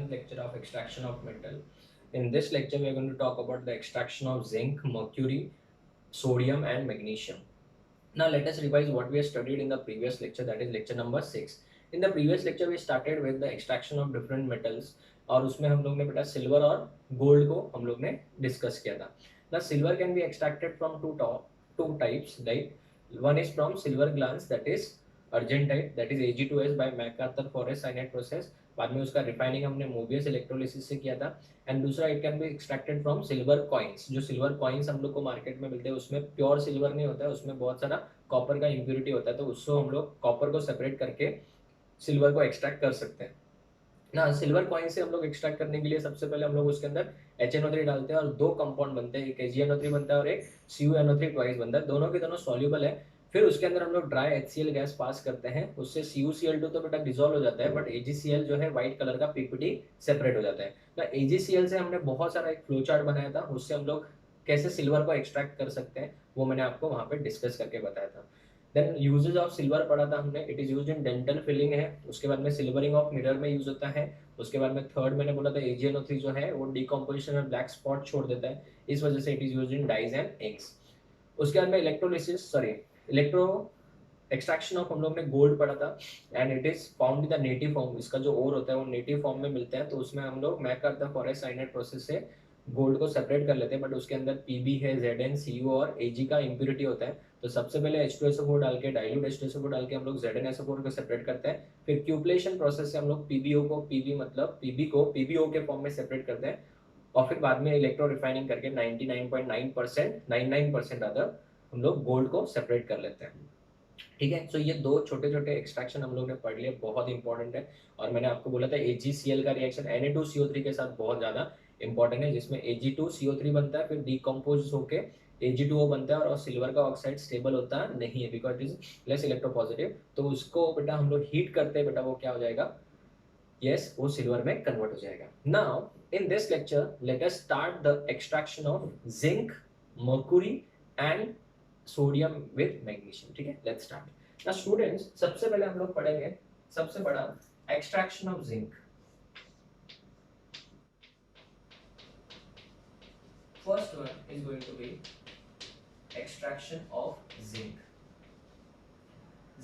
11th lecture of extraction of metal. In this lecture, we are going to talk about the extraction of zinc, mercury, sodium, and magnesium. Now, let us revise what we have studied in the previous lecture, that is lecture number 6. In the previous lecture, we started with the extraction of different metals और उसमें हम लोग ने बेटा silver और gold को हम लोग ने डिस्कस किया था. The silver can be extracted from two types, like one is from silver glance, that is argentite, that is Ag2S by MacArthur Forrest cyanide process. बाद में उसका रिफाइनिंग हमने मोबियस इलेक्ट्रोलिसिस से किया था. एंड दूसरा it can be extracted from silver coins. जो silver coins हम लोग को मार्केट में मिलते हैं उसमें प्योर सिल्वर नहीं होता है, उसमें बहुत सारा कॉपर का इम्प्योरिटी होता है, तो उसको हम लोग कॉपर को सेपरेट करके सिल्वर को एक्सट्रैक्ट कर सकते हैं ना. सिल्वर कॉइन से हम लोग एक्सट्रैक्ट करने के लिए सबसे पहले हम लोग उसके अंदर HNO3 डालते हैं और दो कंपाउंड बनते हैं, एक AgNO3 बनता है और एक CuNO3 ट्वाइस बनता है. दोनों के दोनों सॉल्युबल है. फिर उसके अंदर हम लोग ड्राई HCl गैस पास करते हैं, उससे CuCl2 तो बेटा डिसॉल्व हो जाता है, बट AgCl जो है व्हाइट कलर का PPT सेपरेट हो जाता है ना. AgCl से हमने बहुत सारा एक फ्लो चार्ट बनाया था, उससे हम लोग कैसे सिल्वर को एक्सट्रैक्ट कर सकते हैं वो मैंने आपको वहां पे डिस्कस करके बताया था. देन यूजेज ऑफ सिल्वर पढ़ा था हमने. It is used in dental filling है. उसके बाद में सिल्वरिंग ऑफ मिरर में यूज होता है. उसके बाद में थर्ड मैंने बोला था AgNO3 जो है वो डिकम्पोजिशन में ब्लैक स्पॉट छोड़ देता है, इस वजह से it is used in dyes and inks. उसके बाद में इलेक्ट्रो एक्सट्रैक्शन ऑफ हम लोग ने गोल्ड पढ़ा था. And it is found in the native form. इसका जो ओर होता है वो नेटिव फॉर्म में मिलता है, तो उसमें हम लोग मैकआर्थर फॉरेस्ट साइनाइड प्रोसेस से गोल्ड को सेपरेट कर लेते हैं, बट उसके अंदर Pb है, Zn, Cu और Ag का इम्प्योरिटी होता है. तो सबसे पहले H2SO4 डाल के, डाइल्यूट H2SO4 डाल के हम लोग ZnSO4 को सेपरेट करते हैं. फिर क्यूपलेशन प्रोसेस से हम लोग PbO को Pb को PbO के फॉर्म में सेपरेट करते हैं और फिर बाद में इलेक्ट्रो रिफाइनिंग करके 99.9% अदर हम लोग गोल्ड को सेपरेट कर लेते हैं. ठीक है. सो ये दो छोटे छोटे एक्सट्रैक्शन हम लोग ने पढ़ लिए, बहुत इंपॉर्टेंट है. और मैंने आपको बोला था AgCl का रिएक्शन Na2CO3 के साथ बहुत ज्यादा इंपॉर्टेंट है, जिसमें Ag2CO3 बनता है, फिर डिकम्पोज होके Ag2O बनता है और सिल्वर का ऑक्साइड स्टेबल होता नहीं है because it is less electropositive. तो उसको बेटा हम लोग हीट करते हैं, बेटा वो क्या हो जाएगा, यस वो सिल्वर में कन्वर्ट हो जाएगा. Now in this lecture late us start the extraction of zinc, mercury and sodium with magnesium. ठीक है, लेट्स स्टार्ट. ना स्टूडेंट्स, सबसे पहले हम लोग पढ़ेंगे सबसे बड़ा extraction of zinc. First one is going to be extraction of zinc.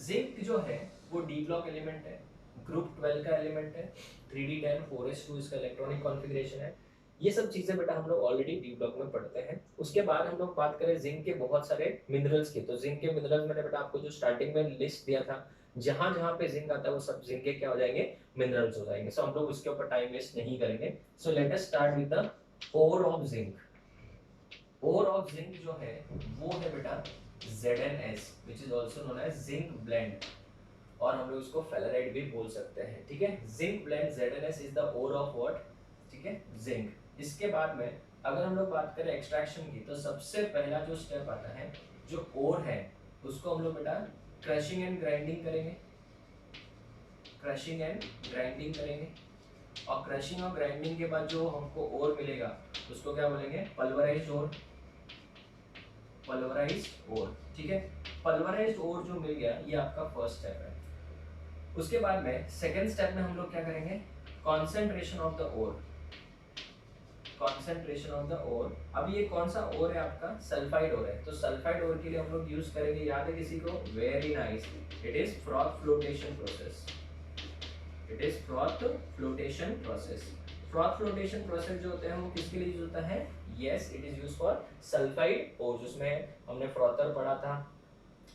Zinc जो है वो डी ब्लॉक एलिमेंट है, ग्रुप 12 का एलिमेंट है, 3d10 4s2 इसका इलेक्ट्रॉनिक कॉन्फ़िगरेशन है. ये सब चीजें बेटा हम लोग ऑलरेडी डी ब्लॉक में पढ़ते हैं. उसके बाद हम लोग बात करें जिंक के बहुत सारे मिनरल्स की, तो जिंक के मिनरल्स मैंने बेटा आपको जो स्टार्टिंग में लिस्ट दिया था, जहां जहां पे जिंक आता है वो सब जिंक के क्या हो जाएंगे, मिनरल्स हो जाएंगे. सो हम लोग उसके ऊपर टाइम वेस्ट नहीं करेंगे. So let us start with the ore of zinc. Ore of zinc जो है वो है बेटा ZnS, which is also known as zinc blend, और हम लोग इसको फेलराइट भी बोल सकते हैं. ठीक है, zinc blende ZnS is the ore of what, ठीक है, जिंक. इसके बाद में अगर हम लोग बात करें एक्सट्रैक्शन की, तो सबसे पहला जो स्टेप आता है, जो ओर है उसको हम लोग बेटा क्रशिंग एंड ग्राइंडिंग करेंगे. क्रशिंग एंड ग्राइंडिंग करेंगे और क्रशिंग और ग्राइंडिंग के बाद जो हमको ओर मिलेगा उसको क्या बोलेंगे, पल्वराइज्ड ओर. पल्वराइज्ड ओर, ठीक है. पल्वराइज्ड ओर जो मिल गया ये आपका फर्स्ट स्टेप है. उसके बाद में सेकंड स्टेप में हम लोग क्या करेंगे, concentration of the ore. Concentration of the ore. अब ये कौन सा ओर है आपका, सल्फाइड ओर है. तो सल्फाइड ओर के लिए हम लोग यूज करेंगे, याद है किसी को, very nice, it is froth flotation process. It is froth flotation process. Froth flotation process जो होते हैं वो किसके लिए यूज होता है, yes it is use for sulphide ore, जिसमें हमने फ्रॉथर पढ़ा था.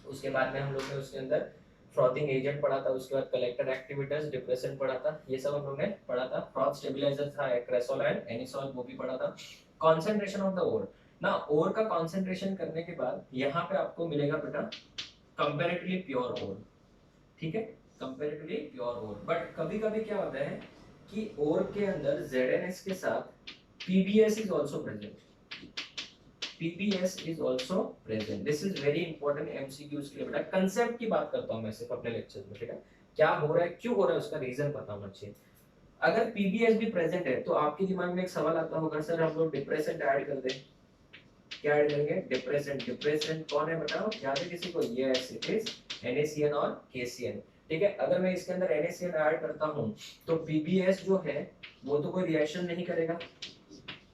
उसके बाद में हम लोग ने उसके अंदर फ्रॉथिंग एजेंट पढ़ा था. उसके बाद कलेक्टर एक्टिविटीज, डिप्रेसेंट पढ़ा था. ये सब हम लोग ने पढ़ा था. फ्रॉथ स्टेबलाइजर था क्रेसोल एंड एनिसोल, वो भी पढ़ा था. कंसंट्रेशन ऑफ द ओर ना, ओर का कंसंट्रेशन करने के बाद यहाँ पे आपको मिलेगा बेटा कंपैरेटिवली प्योर ओर. ठीक है, कंपैरेटिवली प्योर ओर. बट कभी कभी क्या होता है कि ओर के अंदर ZnS के साथ PbS is also present. PbS is also present. This is very important MCQs के लिए बेटा. कंसेप्ट की बात करता हूँ मैं सिर्फ अपने लेक्चर में. ठीक है, क्या हो रहा है, क्यों हो रहा है, उसका रीजन पता होना चाहिए. अगर PbS भी प्रेजेंट है तो आपके दिमाग में एक सवाल आता होगा, सर हम लोग डिप्रेसेंट ऐड कर दें. क्या ऐड करेंगे, डिप्रेसेंट. डिप्रेसेंट कौन है बताओ, याद है किसी को, यस इट इज NaCN और KCN. ठीक है। अगर मैं इसके अंदर NaCl ऐड करता हूँ तो PbS जो है वो तो कोई रिएक्शन नहीं करेगा,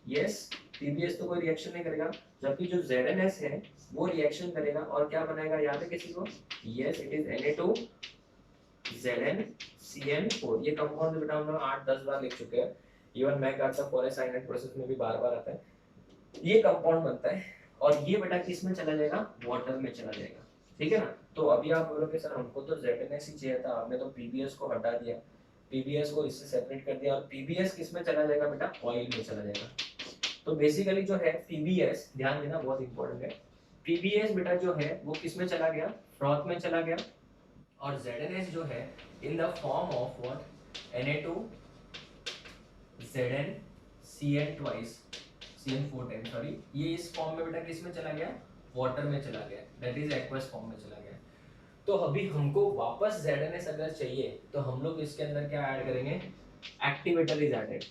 यस, PbS तो कोई रिएक्शन नहीं करेगा, जबकि जो ZnS है वो रिएक्शन करेगा और क्या बनाएगा, याद है किसी को, यस इट इज Na2ZnCN4। ये कंपाउंड बेटा हम लोग 8-10 बार लिख चुके हैं, इवन मैं करता फॉरेसाइनेट प्रोसेस में भी बार बार आता है, ये कंपाउंड बनता है और ये बेटा किस में चला जाएगा, वाटर में चला जाएगा, ठीक है ना। तो अभी आप बोलोगे सर हमको तो ZnS ही चाहिए था, आपने तो PbS को हटा दिया, PbS को इससे सेपरेट कर दिया और PbS किस में चला जाएगा बेटा, ऑयल में चला जाएगा। तो बेसिकली जो है PbS, ध्यान देना बहुत इंपॉर्टेंट है, PbS बेटा जो है वो किस में चला गया, फ्रॉथ में चला गया, और ZnS जो है in the form of what, Na2ZnCN twice CN4 time, sorry, ये इस फॉर्म में बेटा किस में चला गया, वाटर में चला गया, दैट इज एक्वस फॉर्म में चला गया। तो अभी हमको वापस ZnS अगर चाहिए तो हम लोग इसके अंदर क्या ऐड करेंगे, activator is added,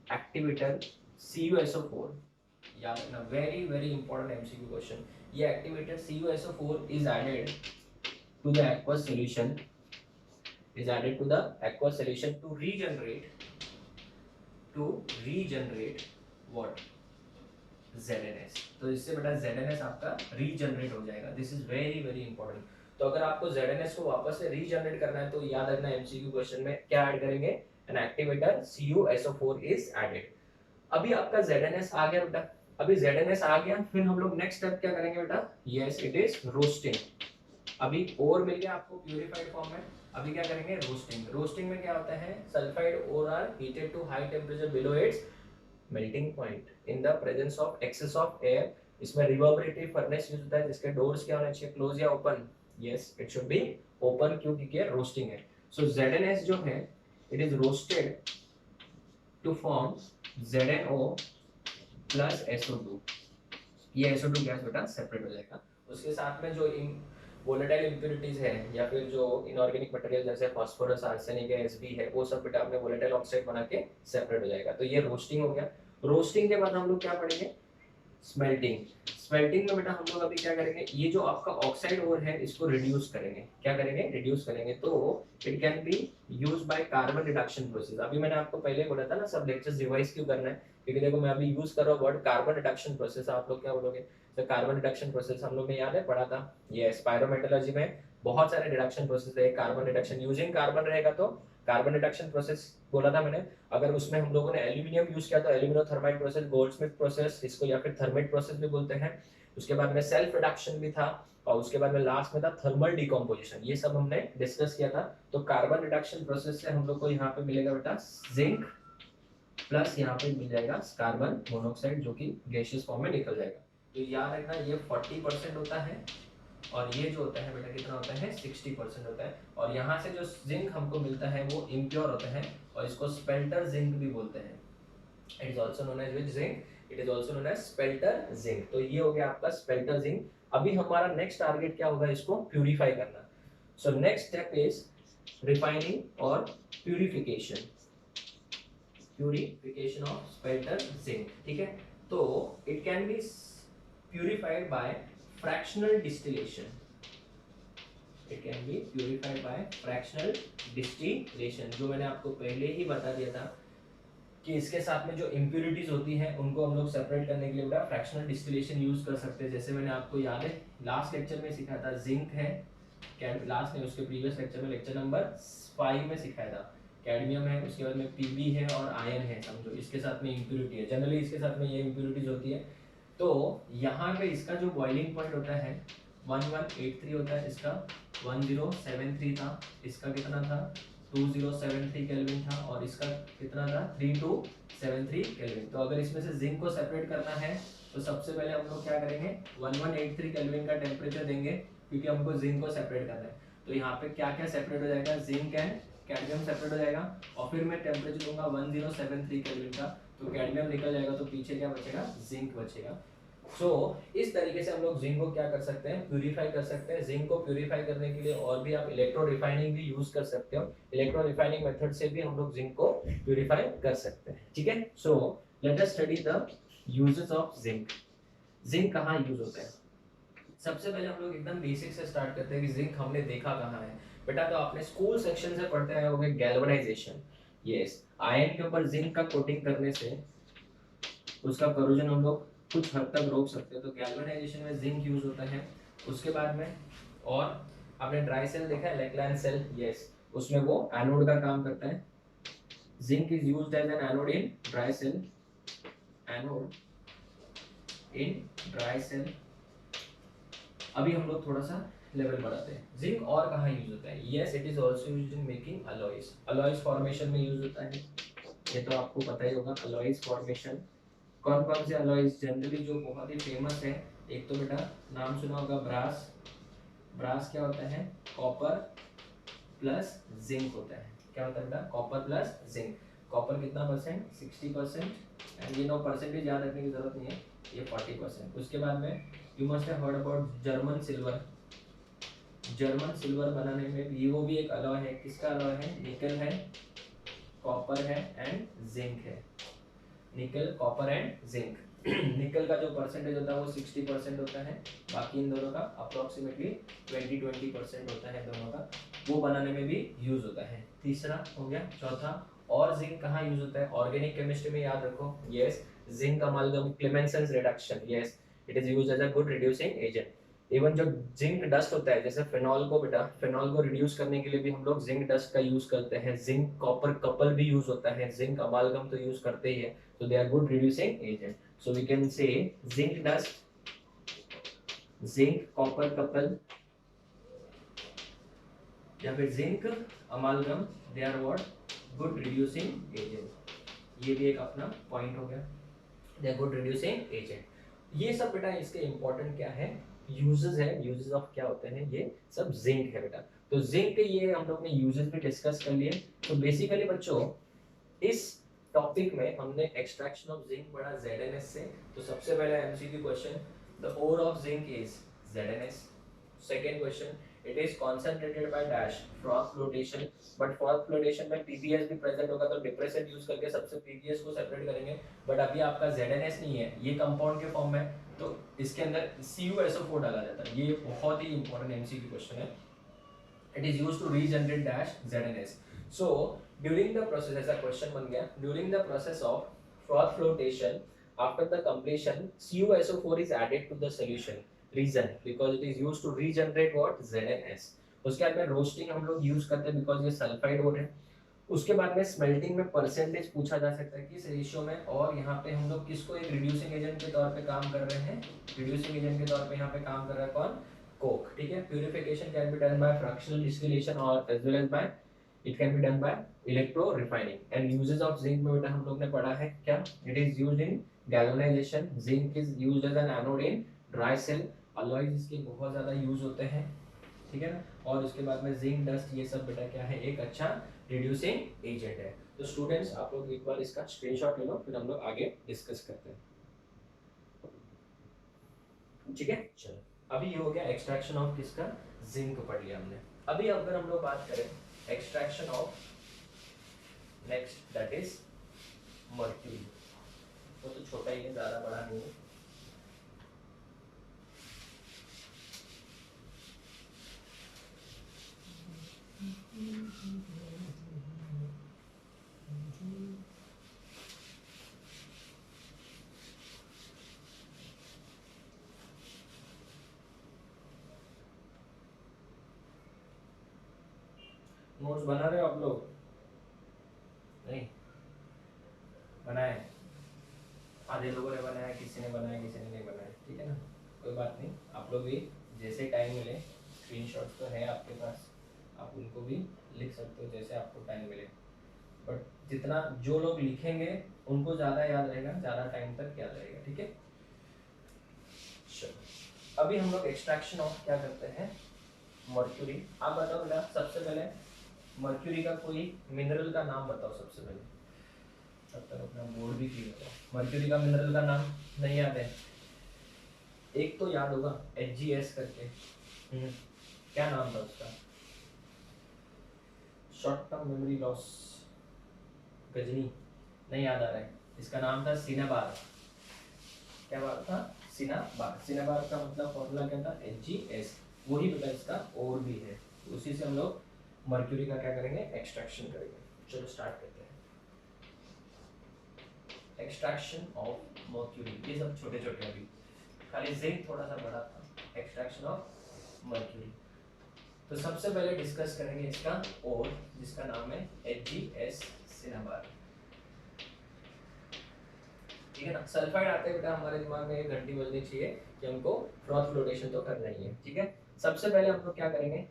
activator CuSO4, याद रखना, very very important MCQ question, ये activator CuSO4 is added to the aqueous solution, is added to the aqueous solution to regenerate what, ZnS। तो इससे बेटा ZnS आपका रीजनरेट हो जाएगा, this is very very important. तो अगर आपको ZnS को वापस से रीजनरेट करना है तो याद रखना MCQ क्वेश्चन में क्या ऐड करेंगे, an activator CuSO4 is added. अभी आपका ZnS आ गया बेटा, अभी ZnS आ गया, फिर हम लोग नेक्स्ट स्टेप क्या करेंगे बेटा, यस इट इज रोस्टिंग। अभी ओर मिल गया आपको प्यूरिफाइड फॉर्म में, अभी क्या करेंगे, रोस्टिंग। रोस्टिंग में क्या होता है, sulphide ore are heated to high temperature below its melting point in the presence of excess of air. इसमें रिवर्बरेटिव फर्नेस यूज होता है जिसके डोर्स क्या होने चाहिए, क्लोज या open, yes it should be open, क्योंकि रोस्टिंग है। सो ZnS जो है it is roasted to form ZnO plus SO2। ये SO2 गैस बेटा सेपरेट हो जाएगा, उसके साथ में जो वोलेटाइल इंप्योरिटीज है या फिर जो इनऑर्गेनिक मटेरियल जैसे फास्फोरस, आर्सेनिक है, Sb है, वो सब बेटा अपने वोलेटाइल ऑक्साइड बना के सेपरेट हो जाएगा। तो ये रोस्टिंग हो गया। रोस्टिंग के बाद हम लोग क्या पढ़ेंगे, स्मेल्टिंग। स्मेल्टिंग में बेटा हम लोग अभी क्या करेंगे, ये जो आपका ऑक्साइड ओर है इसको रिड्यूस करेंगे, क्या करेंगे, रिड्यूस करेंगे। तो it can be use by carbon reduction process. अभी मैंने आपको पहले बोला था ना सब लेक्चर्स रिवाइज क्यों करना है, क्योंकि देखो मैं अभी यूज कर रहा हूँ वर्ड कार्बन रिडक्शन प्रोसेस, आप लोग क्या बोलोगे, तो कार्बन रिडक्शन प्रोसेस हम लोग ने याद है पढ़ा था, ये पायरोमेटलर्जी में बहुत सारे रिडक्शन प्रोसेस है। कार्बन रिडक्शन यूजिंग कार्बन रहेगा तो कार्बन रिडक्शन प्रोसेस बोला था मैंने। अगर उसमें हम लोगों ने एल्यूमिनियम यूज किया तो एल्यूमिनोथर्माइड प्रोसेस, गोल्डस्मिथ प्रोसेस इसको या फिर थर्मिट प्रोसेस भी बोलते हैं। उसके बाद में सेल्फ रिडक्शन भी था और उसके बाद में लास्ट में था थर्मल डिकम्पोजिशन, ये सब हमने डिस्कस किया था। तो कार्बन रिडक्शन प्रोसेस से हम लोग को यहाँ पे मिलेगा बेटा जिंक प्लस यहाँ पे मिल जाएगा कार्बन मोनोऑक्साइड जो कि गैसियस फॉर्म में निकल जाएगा। तो याद रखना ये 40% होता है और ये जो होता है बेटा कितना होता है, 60% होता है। और यहाँ से जो जिंक हमको मिलता है वो इम्प्योर होता है और इसको स्पेल्टर जिंक भी बोलते हैं। It is also known as which zinc, it is also known as spelter zinc. तो ये हो गया आपका स्पेल्टर जिंक। अभी हमारा नेक्स्ट टारगेट क्या होगा, इसको प्यूरिफाई करना। So next step is refining और प्यूरिफिकेशन, प्यूरिफिकेशन ऑफ स्पेल्टर जिंक, ठीक है। तो it can be purified by fractional distillation, it can be purified by fractional distillation। जो मैंने आपको पहले ही बता दिया था कि इसके साथ में जो इम्प्यूरिटीज होती हैं उनको हम लोग सेपरेट करने के लिए बेटा फ्रैक्शनल डिस्टिलेशन यूज कर सकते हैं। जैसे मैंने आपको याद है लास्ट लेक्चर में सिखाया था, जिंक है, लास्ट नहीं उसके प्रीवियस लेक्चर में, लेक्चर नंबर 5 में सिखाया था, कैडमियम है, उसके बाद में Pb है और आयन है, समझो इसके साथ में इम्प्यूरिटी है, जनरली इसके साथ में ये इम्प्यूरिटीज होती है। तो यहाँ पे इसका जो बॉइलिंग पॉइंट होता है 1183 होता है, इसका 1073 था, इसका कितना था 2073 केल्विन था और इसका कितना था 3273 केल्विन। तो अगर इसमें से जिंक को सेपरेट करना है तो सबसे पहले हम लोग क्या करेंगे, 1183 केल्विन का टेम्परेचर देंगे क्योंकि हमको जिंक को सेपरेट करना है। तो यहाँ पे क्या क्या सेपरेट हो जाएगा, जिंक एंड कैडमियम सेपरेट हो जाएगा और फिर मैं टेम्परेचर दूंगा 1073 केल्विन का, तो कैडमियम निकल जाएगा तो पीछे क्या बचेगा, जिंक बचेगा। सो इस तरीके से हम लोग जिंक को क्या कर सकते हैं, प्यूरिफाई कर सकते हैं। जिंक को प्यूरिफाई करने के लिए और भी आप इलेक्ट्रो रिफाइनिंग भी यूज कर सकते हो, इलेक्ट्रो रिफाइनिंग मेथड से भी हम लोग जिंक को प्यूरिफाई कर सकते हैं, ठीक है। सो let us study the uses of zinc. Zinc कहाँ यूज होता है, सबसे पहले हम लोग एकदम बेसिक से स्टार्ट करते हैं कि जिंक हमने देखा कहाँ है। बेटा तो आपने स्कूल सेक्शन से पढ़ते आए होंगे गैल्वेनाइजेशन। यस, आयन के ऊपर जिंक का कोटिंग करने से उसका करोजन हम लोग कुछ हद तक रोक सकते हैं, तो गैल्वेनाइजेशन में जिंक यूज होता है। उसके बाद में और आपने ड्राई सेल देखा है, लेक्लैंड सेल, यस, उसमें वो एनोड का काम करता है। Zinc is used as an anode in dry cell, anode in dry cell. अभी हम लोग थोड़ा सा लेवल बढ़ाते हैं। जिंक और कहाँ यूज होता है? Yes, it is also used in making alloys, alloys formation में यूज होता है। ये तो आपको पता ही होगा अलॉयज फॉर्मेशन। कौन कौन से अलॉयज जनरली जो बहुत ही फेमस है, एक तो बेटा नाम सुना होगा ब्रास। ब्रास क्या होता है? कॉपर प्लस जिंक होता है। क्या होता है बेटा? Copper plus zinc. कॉपर कितना परसेंट? 60%। एंड ये 9% याद रखने की जरूरत नहीं है, ये 40%। उसके बाद में you must have heard about German silver. German silver बनाने में भी वो भी एक अलॉय है। किसका अलॉय है? निकल है, कॉपर है एंड जिंक है। निकल, कॉपर एंड जिंक। निकल का जो परसेंटेज होता है वो 60% होता है, बाकी इन दोनों का अप्रोक्सीमेटली 20% होता है दोनों का, वो बनाने में भी यूज होता है। तीसरा हो गया। चौथा, और जिंक कहाँ यूज होता है? ऑर्गेनिक केमिस्ट्री में याद रखो। Yes, zinc amalgam, Clemmensen's reduction, yes, it is used as a good reducing agent. Even जो जिंक डस्ट होता है, जैसे फिनॉल को बेटा, फिनॉल को रिड्यूस करने के लिए भी हम लोग जिंक डस्ट का यूज करते हैं। जिंक कॉपर कपल भी यूज होता है, जिंक अमाल्गम तो यूज करते ही है, so they are good reducing agent. So we can say zinc dust, zinc copper couple या फिर zinc amalgam, they are what? Good reducing agent. ये भी एक अपना पॉइंट हो गया, they are good reducing agent. ये सब बेटा इसके इंपॉर्टेंट क्या है? यूजेस है। यूजेस ऑफ क्या होते हैं? ये सब जिंक है बेटा। तो जिंक के ये हम लोग ने यूजेस भी डिस्कस कर लिए। तो बेसिकली बच्चों इस टॉपिक में हमने एक्सट्रैक्शन ऑफ जिंक पढ़ा ZnS से। तो सबसे पहला MCQ question, the ore of zinc is ZnS। Second question, it is concentrated by dash froth flotation. But froth flotation में पीबीएस भी प्रेजेंट होगा, तो डिप्रेसेंट यूज करके सबसे पीबीएस को सेपरेट करेंगे। बट अभी आपका ZnS नहीं है, ये कंपाउंड के फॉर्म में, तो इसके अंदर CuSO4 डाला जाता है। ये बहुत ही इंपॉर्टेंट एमसीक्यू क्वेश्चन है। It is used to regenerate dash ZnS। So during the process, ऐसा क्वेश्चन बन गया, during the process of froth flotation, after the completion, CuSO4 is added to the solution. Reason, because it is used to regenerate what? ZnS. उसके बाद में roasting हम लोग use करते हैं, बिकॉज ये सल्फाइड ओर है। उसके बाद में स्मेल्टिंग में परसेंटेज पूछा जा सकता है किस रेशियो में, और यहाँ पे हम लोग किसको एक रिड्यूसिंग एजेंट के तौर पे काम कर रहे हैं? रिड्यूसिंग एजेंट के तौर पे यहाँ पे काम कर रहा है कौन? कोक। ठीक है। Purification can be done by fractional distillation और as well as by it can be done by electro refining. And uses of zinc में बेटा हम लोग ने पढ़ा है क्या? It is used in galvanization. Zinc is used as an anode in dry cell. Alloys इसके बहुत ज़्यादा यूज होते हैं, ठीक है ना। और उसके बाद में जिंक डस्ट, ये सब बेटा क्या है? एक अच्छा रिड्यूसिंग एजेंट है। तो स्टूडेंट्स आप लोग एक बार इसका स्क्रीनशॉट ले लो, फिर हम लोग आगे डिस्कस करते हैं, ठीक है। चलो, अभी ये हो गया एक्सट्रैक्शन ऑफ किसका? जिंक पढ़ लिया हमने। अभी अगर हम लोग बात करें extraction of next, that is mercury. वो तो छोटा ही है, ज्यादा बड़ा नहीं है। नोट्स बना रहे हो आप लोग? नहीं बनाए? आधे लोगों ने बनाया, किसी ने बनाया, किसी ने नहीं बनाया, ठीक है ना। कोई बात नहीं, आप लोग भी जैसे टाइम मिले, स्क्रीनशॉट्स तो है आपके पास, आप उनको भी लिख सकते हो जैसे आपको टाइम मिले। बट जितना जो लोग लिखेंगे उनको ज़्यादा याद रहेगा, ज़्यादा टाइम तक याद रहेगा, ठीक है। चलो, अभी हम लोग एक्सट्रैक्शन ऑफ क्या करते हैं? मर्क्यूरी। आप बताओ बेटा, सबसे पहले मर्क्यूरी का कोई मिनरल का नाम बताओ सबसे पहले। तब तक अपना बोर्ड भी क्लियर करो। मर्क्यूरी का मिनरल का नाम नहीं याद है? एक तो याद होगा HgS करके, क्या नाम था उसका? Short term memory loss, Ghajini, नहीं याद आ रहा है। इसका नाम था सिनेबार। क्या बात था? सिनेबार। सिनेबार का मतलब फॉर्मूला क्या था? HgS। वही बेटा इसका और भी है, उसी से हम लोग मर्क्यूरी का क्या करेंगे, एक्सट्रैक्शन करेंगे। चलो स्टार्ट करते हैं। एक्सट्रैक्शन ऑफ मर्क्यूरी, ये सब छोटे छोटे, अभी खाली जिंक थोड़ा सा बड़ा था। एक्सट्रैक्शन ऑफ मर्क्यूरी, तो सबसे पहले डिस्कस करेंगे इसका ओर, जिसका नाम है HgS सिनाबार। ठीक है ना, सल्फाइड आते हैं बेटा हमारे दिमाग में एक घंटी बजनी चाहिए कि हमको फ्रॉथ फ्लोटेशन तो करना ही है। ठीक है, सबसे पहले हम लोग क्या करेंगे,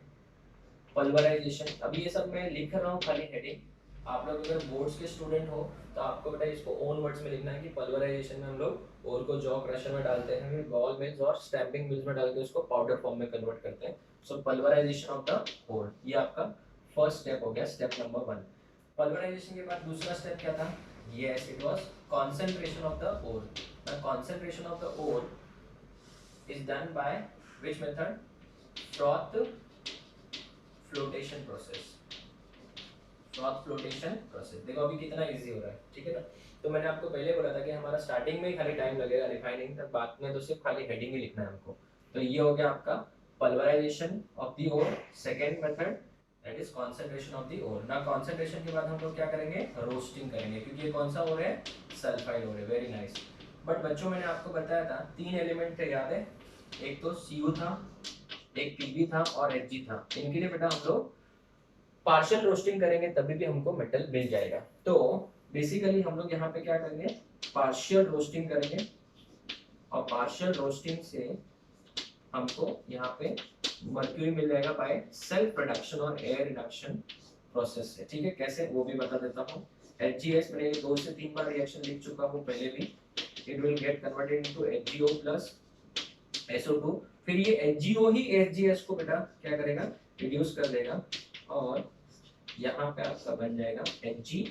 पल्वराइजेशन। अभी ये सब मैं लिख रहा हूँ खाली हेडिंग, आप लोग अगर बोर्ड्स के स्टूडेंट हो तो आपको बेटा इसको ओन वर्ड्स में लिखना है कि पल्वराइजेशन में हम लोग ओर को जॉ क्रशर में डालते हैं, फिर बॉल मिल्स और स्टैंपिंग मिल्स में डाल के उसको पाउडर फॉर्म में कन्वर्ट करते हैं। सो पल्वराइजेशन ऑफ द ओर, ये आपका फर्स्ट स्टेप हो गया, स्टेप नंबर 1। पल्वराइजेशन के बाद दूसरा स्टेप क्या था, yes it was concentration of the ore. The concentration of the ore is done by which method, froth flotation process। Froth flotation process, देखो अभी कितना इजी हो रहा है। ठीक है ना, तो मैंने आपको पहले बोला था कि हमारा स्टार्टिंग में ही खाली टाइम लगेगा रिफाइनिंग तक, बाद में तो सिर्फ खाली हेडिंग ही लिखना है हमको। तो ये हो गया आपका pulverisation of the ore, second method that is concentration of the ore. ना कंसंट्रेशन के बाद हम लोग क्या करेंगे, रोस्टिंग करेंगे, क्योंकि ये कौन सा ओर है, सल्फाइड ओर है। Very nice. बट बच्चों मैंने आपको बताया था 3 एलिमेंट थे, याद है, एक तो Cu था, एक Pb था और Hg था। इनके लिए बेटा हम लोग पार्शियल रोस्टिंग करेंगे तभी भी हमको मेटल मिल जाएगा। तो बेसिकली हम लोग यहाँ पे क्या करेंगे, पार्शियल रोस्टिंग करेंगे, और पार्शियल रोस्टिंग से हमको यहाँ पे मर्क्यूरी मिल जाएगा बाय सेल्फ रिडक्शन और एयर रिडक्शन प्रोसेस से। ठीक है, कैसे वो भी बता देता हूँ। HgS मैंने 2 से 3 बार रिएक्शन लिख चुका हूँ पहले भी। It will get converted into HgO plus SO2, फिर ये HgO ही HgS को बेटा क्या करेगा, रिड्यूस कर देगा, और यहाँ पे आपका बन जाएगा Hg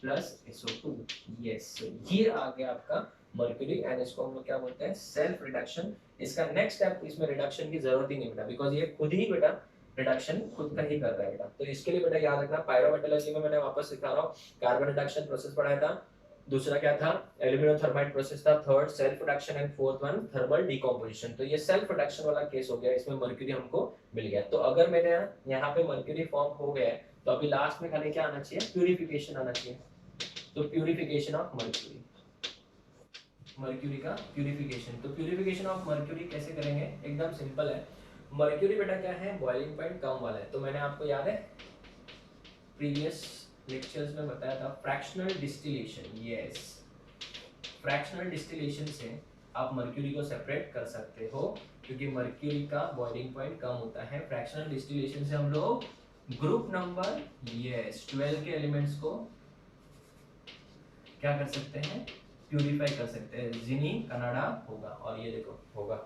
प्लस SO2। यस, ये आ गया आपका मर्क्यूरी, एंड इसको हम लोग क्या बोलते हैं, सेल्फ रिडक्शन। इसका नेक्स्ट स्टेप, इसमें रिडक्शन की जरूरत ही नहीं बेटा, बिकॉज ये खुद ही बेटा रिडक्शन खुद का ही कर रहा है बेटा। तो इसके लिए बेटा याद रखना, पायरोमेटलर्जी में मैंने वापस सिखा रहा हूँ, कार्बन रिडक्शन प्रोसेस पढ़ाया था, दूसरा क्या था, एल्यूमिनोथर्माइड प्रोसेस था, third self reduction, and fourth one thermal decomposition. तो ये सेल्फ रिडक्शन वाला केस हो गया, इसमें मर्क्यूरी हमको मिल गया। तो अगर मैंने यहाँ पे मर्क्यूरी फॉर्म हो गया है, तो अभी लास्ट में खाली क्या आना चाहिए, प्यूरिफिकेशन आना चाहिए। तो प्यूरिफिकेशन ऑफ मर्क्यूरी, मर्क्यूरी का प्यूरिफिकेशन। तो प्यूरिफिकेशन ऑफ मर्क्यूरी कैसे करेंगे, एकदम सिंपल है। मर्क्यूरी बेटा क्या है, बॉइलिंग पॉइंट कम वाला है। तो मैंने आपको याद है प्रीवियस लेक्चर्स में बताया था, fractional distillation. Yes, fractional distillation से आप मर्क्यूरी को सेपरेट कर सकते हो, क्योंकि मर्क्यूरी का बॉइलिंग पॉइंट कम होता है। फ्रैक्शनल डिस्टिलेशन से हम लोग ग्रुप नंबर 12 के एलिमेंट्स को क्या कर सकते हैं, प्यूरिफाई कर सकते हैं। जिनी कनाडा होगा, और ये देखो होगा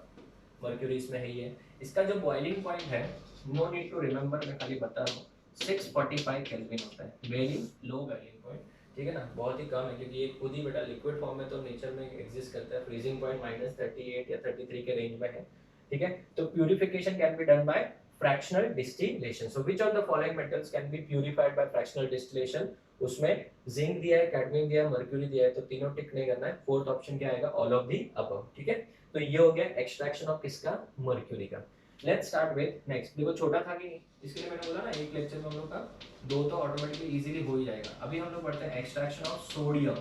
मर्क्यूरी इसमें है ही है। इसका जो बॉइलिंग पॉइंट है, नो नीड टू रिमेंबर, मैं खाली बता रहा हूँ, 645 केल्विन होता है, वेरी लो बॉइलिंग पॉइंट। ठीक है ना, बहुत ही कम है, क्योंकि ये खुद ही बेटा लिक्विड फॉर्म में तो नेचर में एग्जिस्ट करता है। फ्रीजिंग पॉइंट -38 या 33 के रेंज में है। ठीक है, तो purification can be done by fractional distillation. So which of the following metals can be purified bye fractional distillation. उसमें जिंक दिया है, कैडमियम दिया है, मर्क्यूरी दिया है, तो तीनों टिक नहीं करना है। फोर्थ ऑप्शन क्या आएगा, ऑल ऑफ दी अबव। ठीक है, तो ये हो गया एक्सट्रैक्शन ऑफ किसका, मर्क्यूरी का। Let's start with next. देखो छोटा था कि इसके लिए मैंने बोला ना, एक लेक्चर में हम लोग का 2 तो ऑटोमेटिकली इजीली हो ही जाएगा। अभी हम लोग पढ़ते हैं extraction of sodium.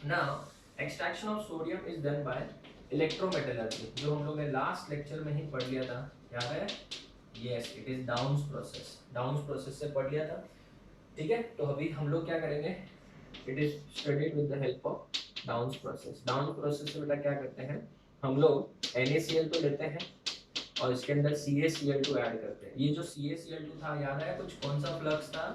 Now extraction of sodium is done by electrometallurgy, जो हम लोग ने लास्ट लेक्चर में ही पढ़ लिया था, याद है। Yes, it is downs process, downs process से पढ़ लिया था। ठीक है, तो अभी हम लोग क्या करेंगे, it is studied with the help of downs process. Downs process से बेटा क्या करते हैं, हम लोग NaCl तो लेते हैं और इसके अंदर CaCl2 ऐड करते हैं। ये जो CaCl2 था, याद है कुछ, कौन सा फ्लक्स था,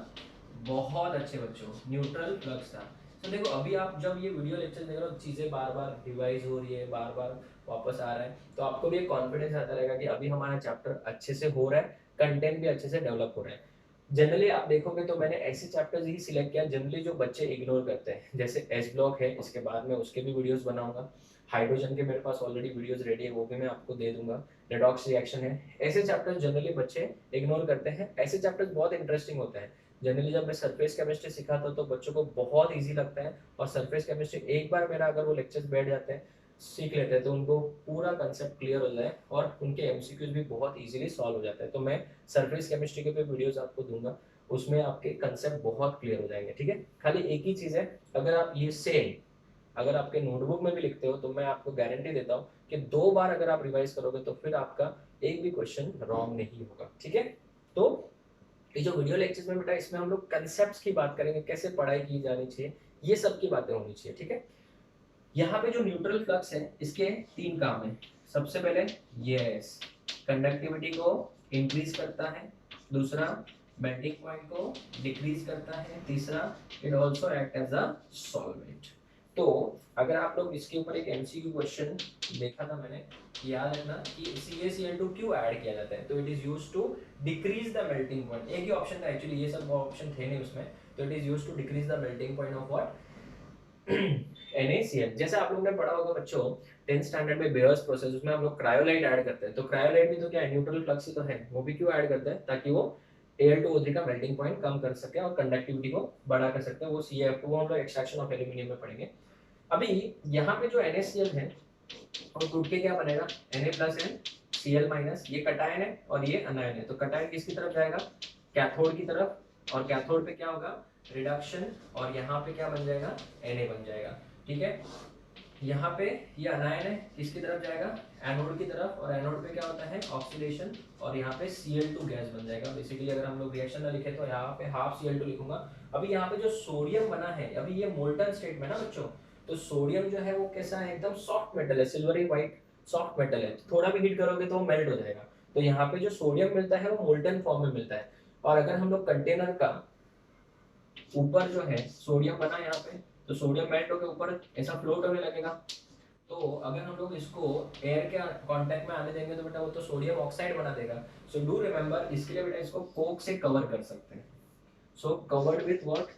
बहुत अच्छे बच्चों, न्यूट्रल फ्लक्स था। तो देखो अभी आप जब ये वीडियो लेक्चर देख रहे हो, चीज़ें बार बार रिवाइज हो रही है, बार बार वापस आ रहा है, तो आपको भी एक कॉन्फिडेंस आता रहेगा कि अभी हमारा चैप्टर अच्छे से हो रहा है, कंटेंट भी अच्छे से डेवलप हो रहा है। जनरली आप देखोगे तो मैंने ऐसे चैप्टर्स ही सिलेक्ट किया जनरली जो बच्चे इग्नोर करते हैं, जैसे एस ब्लॉक है, इसके बाद में उसके भी वीडियोस बनाऊंगा। हाइड्रोजन के मेरे पास ऑलरेडी वीडियोस रेडी है, वो भी मैं आपको दे दूंगा। रेडॉक्स रिएक्शन है, ऐसे चैप्टर्स जनरली बच्चे इग्नोर करते हैं। ऐसे चैप्टर्स बहुत इंटरेस्टिंग होते हैं। जनरली जब मैं सरफेस केमिस्ट्री सिखाता हूँ तो बच्चों को बहुत ईजी लगता है, और सरफेस केमिस्ट्री एक बार मेरा अगर वो लेक्चर्स बैठ जाते हैं, सीख लेते हैं तो उनको पूरा कंसेप्ट क्लियर हो जाए और उनके एमसीक्यूज भी बहुत इजीली सॉल्व हो जाता है। तो मैं सरफेस केमिस्ट्री के पे वीडियोस आपको दूंगा, उसमें आपके कंसेप्ट बहुत क्लियर हो जाएंगे। ठीक है, खाली एक ही चीज़ है, अगर आप ये सेम अगर आपके नोटबुक में भी लिखते हो तो मैं आपको गारंटी देता हूँ कि 2 बार अगर आप रिवाइज करोगे तो फिर आपका एक भी क्वेश्चन रॉन्ग नहीं होगा। ठीक है, तो ये जो वीडियो लेक्चर्स में बेटा, इसमें हम लोग कंसेप्ट्स की बात करेंगे, कैसे पढ़ाई की जानी चाहिए, ये सब की बातें होनी चाहिए। ठीक है, यहाँ पे जो न्यूट्रल फ्लक्स है इसके 3 काम है। सबसे पहले यस, कंडक्टिविटी को इंक्रीज करता है, दूसरा मेल्टिंग पॉइंट को डिक्रीज करता है, तीसरा it also act as a solvent. तो अगर आप लोग इसके ऊपर एक एमसीक्यू क्वेश्चन देखा था मैंने, याद रखना कि CaCl2 क्यों ऐड किया जाता है, तो it is used to decrease the melting point. एक ही ऑप्शन था एक्चुअली, ये सब ऑप्शन थे नहीं उसमें, तो it is used to decrease the melting point of what, NaCl। जैसे आप लोगों ने पढ़ा होगा बच्चों 10th स्टैंडर्ड में बेयर्स प्रोसेस, उसमें हम लोग क्रायोलाइट ऐड करते हैं, तो क्रायोलाइट भी तो क्या है, न्यूट्रल फ्लक्स ही तो है, वो भी क्यों ऐड करते हैं, ताकि वो Al2O3 का मेल्टिंग पॉइंट कम कर सके और कंडक्टिविटी को बढ़ा कर सकते हैं। वो CaF2 वो हम लोग एक्सट्रैक्शन ऑफ एल्यूमिनियम में पढ़ेंगे। अभी यहाँ पे जो NaCl है और टूट के क्या बनेगा, Na+N Cl-, ये कटायन है और ये अनायन है, तो कटायन किसकी तरफ जाएगा, कैथोड की तरफ, और कैथोड पे क्या होगा, रिडक्शन, और यहाँ पे क्या बन जाएगा, Na बन जाएगा। ठीक है, यहाँ पे ये अनायन है, किसकी तरफ जाएगा, एनोड की तरफ, और एनोड पे क्या होता है, ऑक्सीडेशन, और यहाँ पे Cl2 गैस बन जाएगा। बेसिकली अगर हम लोग रिएक्शन ना लिखे तो यहाँ पे हाफ Cl2 लिखूंगा। अभी यहाँ पे जो सोडियम बना है, अभी ये मोल्टन स्टेट में ना बच्चों, तो सोडियम जो है वो कैसा है, एकदम सॉफ्ट मेटल है, सिल्वरी व्हाइट सॉफ्ट मेटल है, थोड़ा भी हीट करोगे तो वो मेल्ट हो जाएगा। तो यहाँ पे जो सोडियम मिलता है वो मोल्टन फॉर्म में मिलता है। और अगर हम लोग कंटेनर का ऊपर जो है सोडियम बना यहाँ पे, तो सोडियम मेल्ट होकर ऊपर ऐसा फ्लोट होने लगेगा। तो अगर हम लोग इसको एयर के कांटेक्ट में आने देंगे तो बेटा वो तो सोडियम ऑक्साइड बना देगा। सो डू रिमेंबर, इसके लिए बेटा इसको कोक से कवर कर सकते हैं। So covered with what,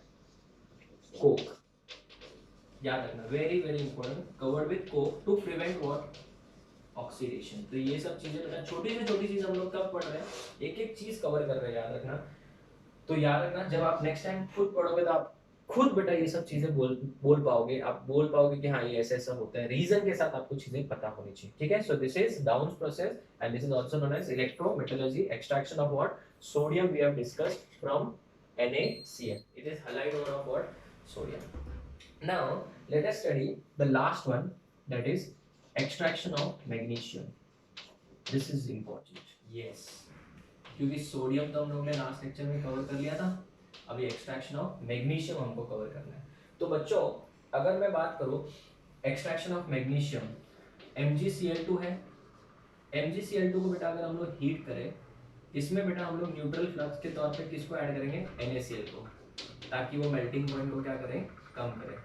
coke, याद रखना, very very important, covered with coke to prevent what, oxidation. तो ये सब चीजें बेटा, छोटी से छोटी चीज हम लोग कब पढ़ रहे हैं, एक एक चीज कवर कर रहे हैं, याद रखना। तो याद रखना, जब आप नेक्स्ट टाइम खुद पढ़ोगे तो आप खुद बेटा ये सब चीजें बोल पाओगे, आप बोल पाओगे कि हाँ ये ऐसा ऐसा होता है, रीजन के साथ आपको चीजें पता होनी चाहिए। ठीक है, so this is down process and this is also known as electrometallurgy, extraction of what, sodium we have discussed from NaCl, it is halide ore of what, sodium. Now let us study the last one, that is extraction of magnesium. This is important, yes, क्योंकि sodium तो हम लोग ने last lecture में cover कर लिया था, अभी एक्सट्रैक्शन ऑफ मैग्नीशियम हमको कवर करना है। तो बच्चों अगर मैं बात करूं एक्सट्रैक्शन ऑफ मैग्नीशियम, MgCl2 है, MgCl2 को बेटा अगर हम लोग हीट करें, इसमें बेटा हम लोग न्यूट्रल फ्लक्स के तौर पे किसको ऐड करेंगे, NaCl को, ताकि वो मेल्टिंग पॉइंट को क्या करें, कम करें।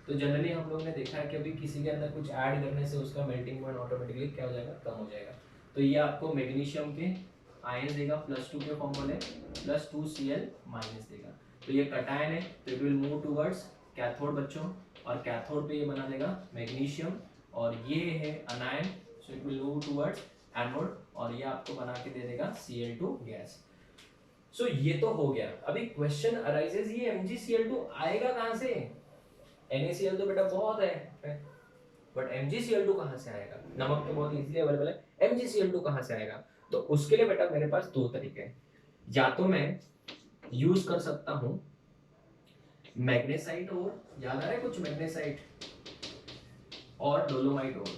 तो जनरली हम लोग ने देखा है कि अभी किसी के अंदर कुछ ऐड करने से उसका मेल्टिंग पॉइंट ऑटोमेटिकली क्या हो जाएगा, कम हो जाएगा। तो ये आपको मैग्नीशियम के आयन देगा, +2 के फॉर्म वाले, +2Cl- देगा। तो ये कटायन है, तो it will move towards cathode बच्चों, और कैथोड पे ये बना देगा मैग्नीशियम, और ये है अनायन, so it will move towards anode, और ये आपको बना के दे देगा Cl2 गैस। सो ये तो हो गया। अभी क्वेश्चन अराइजेस, ये MgCl2 आएगा कहाँ से, NaCl तो बेटा बहुत है, बट MgCl2 कहाँ से आएगा, नमक तो बहुत इजीली अवेलेबल है, MgCl2 कहाँ से आएगा। तो उसके लिए बेटा मेरे पास 2 तरीके हैं, या तो मैं यूज कर सकता हूं मैग्नेसाइट और, याद आ रहा है कुछ, मैग्नेसाइट और डोलोमाइट और,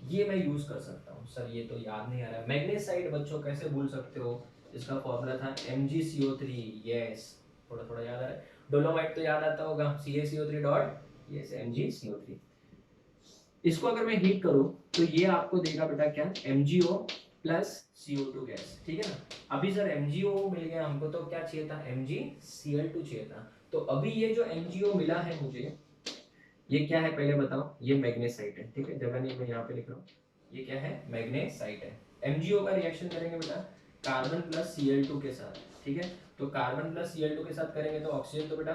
ये मैं यूज कर सकता हूं। सर ये तो याद नहीं आ रहा है, मैग्नेसाइट बच्चों कैसे भूल सकते हो, इसका फॉर्मूला था MgCO3, यस थोड़ा थोड़ा याद आ रहा है। डोलोमाइट तो याद आता होगा, CaCO3 डॉट, यस MgCO3। इसको अगर मैं हीट करूं तो ये आपको देगा बेटा क्या, MgO प्लस CO2 गैस। ठीक है ना, अभी सर MgO मिल गया हमको, तो क्या चाहिए था, MgCl2 चाहिए था। तो अभी ये जो MgO मिला है मुझे, ये क्या है पहले बताओ, ये मैग्नेसाइट है। ठीक है, जगह नहीं मैं यहाँ पे लिख रहा हूँ, ये क्या है, मैग्नेसाइट है। MgO का रिएक्शन करेंगे बेटा कार्बन प्लस Cl2 के साथ। ठीक है, तो कार्बन प्लस Cl2 के साथ करेंगे तो ऑक्सीजन तो बेटा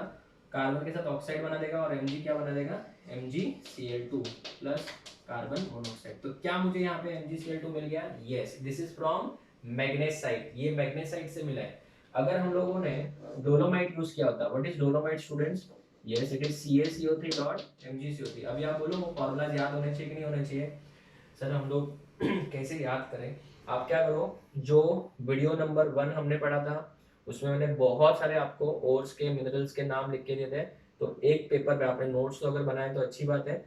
कार्बन के साथ ऑक्साइड बना देगा, और Mg क्या बना देगा, MgCl2 प्लस कार्बन मोनोऑक्साइड। तो क्या मुझे यहाँ पे MgCl2 मिल गया, yes, this is from magnesite, ये मैग्नेसाइट से मिला है। अगर हम लोगों ने डोलोमाइट यूज किया होता, what is dolomite students, yes it is CaCO3 dot MgCO3। अभी आप बोलो वो फॉर्मूलाज याद होने चाहिए कि नहीं होने चाहिए? सर हम लोग कैसे याद करें? आप क्या करो, जो वीडियो नंबर 1 हमने पढ़ा था उसमें मैंने बहुत सारे आपको ओर्स के मिनरल्स के नाम लिख के दिए थे, तो एक पेपर पे आपने नोट्स तो अगर बनाए तो अच्छी बात है,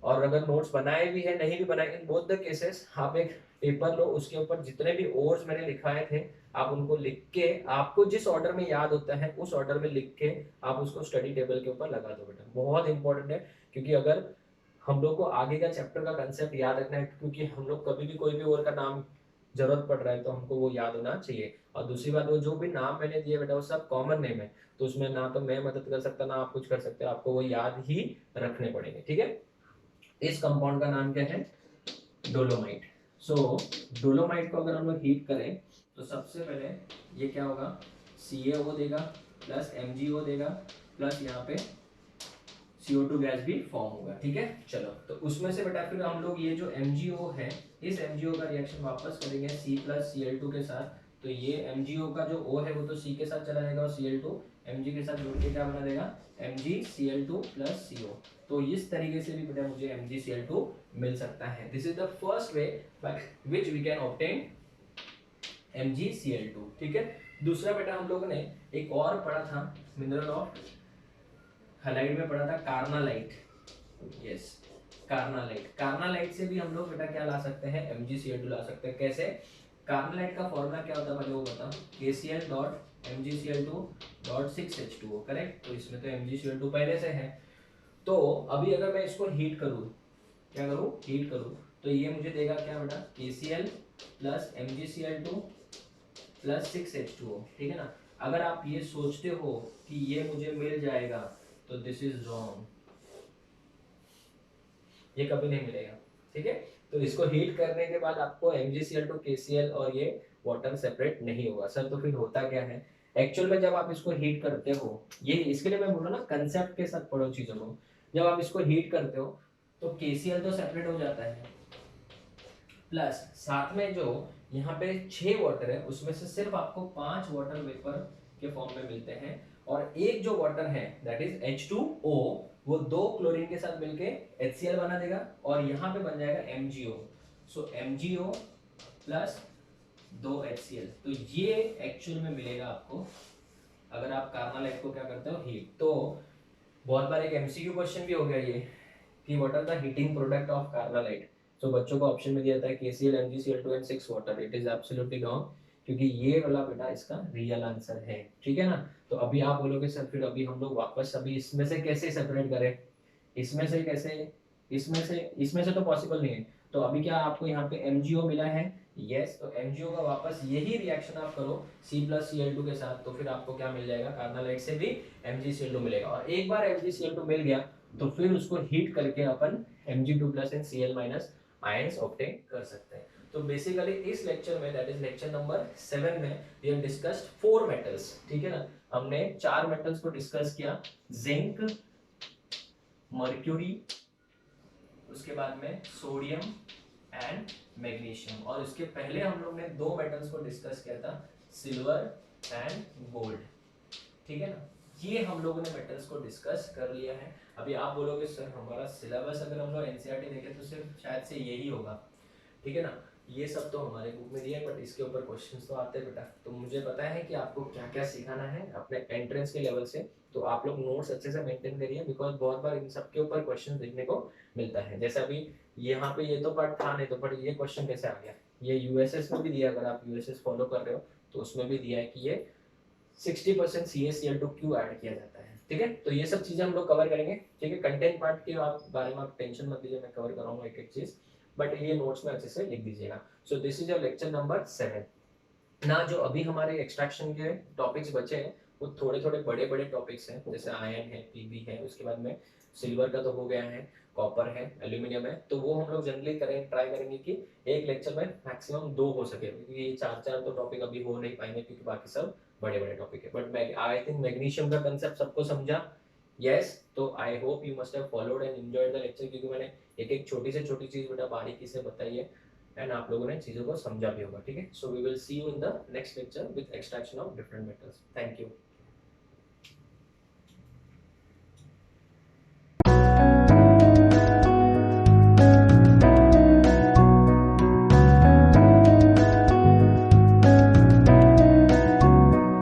और अगर नोट्स बनाए भी है नहीं भी बनाए, इन बोथ द केसेस आप एक पेपर लो, उसके ऊपर जितने भी ओर्स मैंने लिखाए थे आप उनको लिख के, आपको जिस ऑर्डर में याद होता है उस ऑर्डर में लिख के आप उसको स्टडी टेबल के ऊपर लगा दो बेटा, बहुत इंपॉर्टेंट है। क्योंकि अगर हम लोग को आगे का चैप्टर का कंसेप्ट याद रखना है, क्योंकि हम लोग कभी भी कोई भी और का नाम जरूरत पड़ रहा है तो हमको वो याद होना चाहिए। और दूसरी बात, वो जो भी नाम मैंने दिए बेटा वो सब कॉमन नेम है, तो उसमें ना तो मैं मदद कर सकता ना आप कुछ कर सकते, आपको वो याद ही रखने पड़ेंगे, ठीक है। इस कंपाउंड का नाम क्या है? डोलोमाइट। सो डोलोमाइट को अगर हम लोग हीट करें तो सबसे पहले ये क्या होगा, CaO देगा प्लस MgO देगा प्लस यहाँ पे CO2 गैस भी फॉर्म होगा, ठीक है। चलो तो उसमें से बेटा फिर हम लोग ये जो MgO है, इस MgO का रिएक्शन वापस करेंगे C प्लस Cl2 के साथ, तो ये MgO का जो O है वो तो C के साथ चला जाएगा और Cl2 Mg के साथ जुड़ के क्या बना देगा, MgCl2 प्लस CO। तो इस तरीके से भी बेटा मुझे MgCl2 मिल सकता है। This is the first way by which we can obtain MgCl2, ठीक है। दूसरा बेटा हम लोगों ने एक और पढ़ा था, मिनरल ऑफ हैलाइड में पढ़ा था कार्नालाइट। यस कार्नालाइट, कार्नालाइट से भी हम लोग बेटा क्या ला सकते हैं, MgCl2 ला सकते हैं। कैसे? कार्नालाइट का फॉर्मूला क्या होता है पहले वो बताओ, KCl dot MgCl2 dot 6H2O, correct. तो इसमें तो MgCl2 पहले से है, तो अभी अगर मैं इसको हीट करूँ, क्या करूँ, हीट करूँ, तो ये मुझे देगा क्या बेटा, KCl plus MgCl2 plus 6H2O, ठीक है ना। अगर आप ये सोचते हो कि ये मुझे मिल जाएगा तो दिस इज रॉन्ग, ये कभी नहीं मिलेगा, ठीक है। तो इसको हीट करने के बाद आपको MgCl2 KCl और ये वाटर सेपरेट नहीं होगा। सर तो फिर होता क्या है एक्चुअल में, जब आप इसको हीट करते हो, ये इसके लिए मैं बोल रहा हूँ ना कंसेप्ट के साथ पढ़ो चीजों को। जब आप इसको हीट करते हो तो KCl तो सेपरेट हो जाता है, प्लस साथ में जो यहाँ पे 6 वाटर है उसमें से सिर्फ आपको 5 वाटर वेपर के फॉर्म में मिलते हैं, और एक जो वाटर है दैट इज H2O, वो 2 क्लोरीन के साथ मिलके HCl बना देगा और यहाँ पे बन जाएगा MgO। सो MgO प्लस 2 HCl, तो ये एक्चुअल में मिलेगा आपको अगर आप कार्नालाइट को क्या करते हो, हीट। तो बहुत बार एक MCQ क्वेश्चन भी हो गया ये कि what are the heating product of carnallite. तो बच्चों को ऑप्शन में दिया जाता है KCl MgCl2 and 6 water. It is absolutely wrong, क्योंकि ये वाला बेटा इसका रियल आंसर है, ठीक है ना। तो अभी आप बोलोगे सर फिर अभी हम लोग वापस अभी इसमें से कैसे सेपरेट करें, इसमें से कैसे, इसमें से तो पॉसिबल नहीं है। तो अभी क्या आपको यहाँ पे MgO मिला है, यस, तो MgO का वापस यही रिएक्शन आप करो C प्लस Cl2 के साथ, तो फिर आपको क्या मिल जाएगा, कार्नालाइट से भी MgCl2 मिलेगा। और एक बार MgCl2 मिल गया तो फिर उसको हीट करके अपन Mg2 plus and Cl minus ions obtain कर सकते हैं। तो बेसिकली इस लेक्चर में दैट इज लेक्चर नंबर 7 में वी हैव डिस्कस्ड 4 मेटल्स, ठीक है ना। हमने 4 मेटल्स को डिस्कस किया, जिंक, मर्क्यूरी, उसके बाद में सोडियम एंड मैग्नीशियम, और उसके पहले हम लोग ने 2 मेटल्स को डिस्कस किया था, सिल्वर एंड गोल्ड, ठीक है ना। ये हम लोगों ने मेटल्स को डिस्कस कर लिया है। अभी आप बोलोगे सर हमारा सिलेबस अगर हम लोग एनसीईआरटी देखें तो सिर्फ शायद से यही होगा, ठीक है ना। ये सब तो हमारे बुक में दिया है, बट इसके ऊपर क्वेश्चंस तो आते हैं बेटा। तो मुझे पता है कि आपको क्या क्या सिखाना है अपने एंट्रेंस के लेवल से, तो आप लोग नोट्स अच्छे से मेंटेन करिए, बिकॉज बहुत बार इन सब के ऊपर क्वेश्चन देखने को मिलता है। जैसे अभी यहाँ पे ये तो पार्ट था नहीं, तो बट ये क्वेश्चन कैसे आ गया, ये यूएसएस में भी दिया, अगर आप यूएसएस फॉलो कर रहे हो तो उसमें भी दिया है कि ये 60% CaCl2 क्यों ऐड किया जाता है, ठीक है। तो ये सब चीजें हम लोग कवर करेंगे, ठीक है। कंटेंट पार्ट के आप बारे में आप टेंशन मत लीजिए, मैं कवर कराऊंगा एक एक चीज, बट ये नोट्स में अच्छे से लिख दीजिएगा। सो this is your lecture number 7 ना। जो अभी हमारे एक्सट्रैक्शन के टॉपिक्स बचे हैं वो थोड़े थोड़े बड़े बड़े टॉपिक्स हैं, जैसे आयरन है, पीबी है, उसके बाद में सिल्वर का तो हो गया है, कॉपर है, एल्यूमिनियम है, तो वो हम लोग जनरली ट्राई करेंगे कि एक लेक्चर में मैक्सिमम 2 हो सके, क्योंकि ये 4 तो टॉपिक अभी हो नहीं पाएंगे क्योंकि बाकी सब बड़े बड़े टॉपिक है। बट आई थिंक मैग्नीशियम का कंसेप्ट सबको समझा, यस। तो I hope you must have followed and enjoyed the lecture, क्योंकि मैंने एक एक छोटी से छोटी चीज बेटा बारीकी से बताई है एंड आप लोगों ने चीजों को समझा भी होगा, ठीक है। So we will see you in the next lecture with extraction of different metals. Thank you.